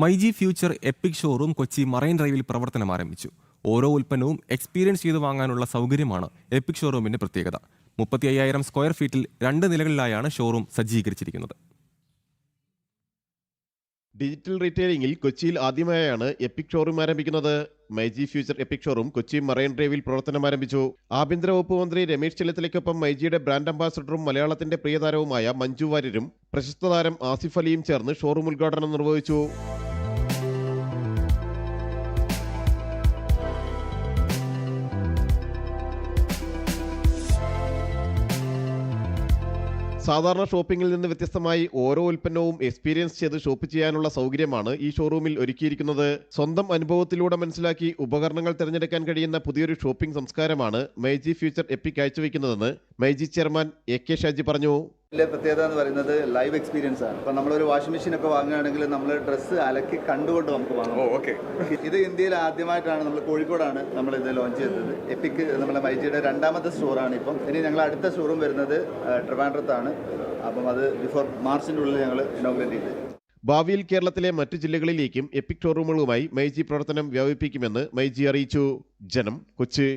MyG future EPIC showroom Kochi marine ഡ്രൈവിൽ പ്രവർത്തനം ആരംഭിച്ചു. ഓരോ ഉൽപ്പന്നവും എക്സ്പീരിയൻസ് ചെയ്ത് വാങ്ങാനുള്ള സൗകര്യമാണ് എപ്പിക് ഷോറൂമിന്റെ പ്രത്യേകത. 35,000 സ്ക്വയർ ഫീറ്റിൽ 2 നിലകളിലായാണ് ഷോറൂം സജ്ജീകരിച്ചിരിക്കുന്നത്. ഡിജിറ്റൽ റീറ്റെയിലിംഗിൽ കൊച്ചിയിൽ ആദ്യമായാണ് എപ്പിക് ഷോറൂം ആരംഭിക്കുന്നത്. MyG future EPIC showroom Kochi marine ഡ്രൈവിൽ പ്രവർത്തനം ആരംഭിച്ചു. ആഭ്യന്തര വകുപ്പ് മന്ത്രി രമേശ് ചെന്നിത്തലയ്ക്കൊപ്പം മൈജിയുടെ ബ്രാൻഡ് അംബാസഡറും മലയാളത്തിന്റെ പ്രിയതാരവുമായ മഞ്ജു വാര്യരും പ്രശസ്ത താരം ആസിഫ് അലിയും ചേർന്ന് ഷോറൂം ഉദ്ഘാടനം നിർവഹിച്ചു. സാധാരണ ഷോപ്പിംഗിൽ നിന്ന് വ്യത്യസ്തമായി ഓരോ ഉൽപ്പന്നവും എക്സ്പീരിയൻസ് ചെയ്ത് ഷോപ്പ് ചെയ്യാനുള്ള സൗകര്യമാണ് ഈ ഷോറൂമിൽ ഒരുക്കിയിരിക്കുന്നത്. സ്വന്തം അനുഭവത്തിലൂടെ മനസ്സിലാക്കി ഉപകരണങ്ങൾ തിരഞ്ഞെടുക്കാൻ കഴിയുന്ന പുതിയൊരു ഷോപ്പിംഗ് സംസ്കാരമാണ് മൈജി ഫ്യൂച്ചർ എപ്പിക് കാഴ്ചവെക്കുന്നതെന്ന് മൈജി ചെയർമാൻ AK ഷാജി പറഞ്ഞു. ഇതിലെ പ്രത്യേകത എന്ന് പറയുന്നത് ലൈവ് എക്സ്പീരിയൻസ് ആണ്. ഇപ്പം നമ്മളൊരു വാഷിംഗ് മെഷീൻ ഒക്കെ വാങ്ങുകയാണെങ്കിൽ നമ്മൾ ഡ്രസ്സ് അലക്കി കണ്ടുകൊണ്ട് നമുക്ക് വാങ്ങാം. ഇത് ഇന്ത്യയിൽ ആദ്യമായിട്ടാണ്, നമ്മൾ കോഴിക്കോടാണ് നമ്മൾ ഇത് ലോഞ്ച് ചെയ്തത്. എപ്പിക് നമ്മുടെ മൈജിയുടെ 2ാമത്തെ സ്റ്റോറാണ് ഇപ്പം. ഇനി ഞങ്ങൾ അടുത്ത ഷോറൂം വരുന്നത് ട്രിവാൻഡ്രത്താണ്. അപ്പം അത് ബിഫോർ മാർച്ചിൻ്റെ ഉള്ളിൽ ഞങ്ങൾ ഇനോഗ്രേറ്റ് ചെയ്ത്. ഭാവിയിൽ കേരളത്തിലെ മറ്റു ജില്ലകളിലേക്കും എപ്പിക് ഷോറൂമുകളുമായി മൈജി പ്രവർത്തനം വ്യാപിപ്പിക്കുമെന്ന് മൈജി അറിയിച്ചു. ജനം, കൊച്ചി.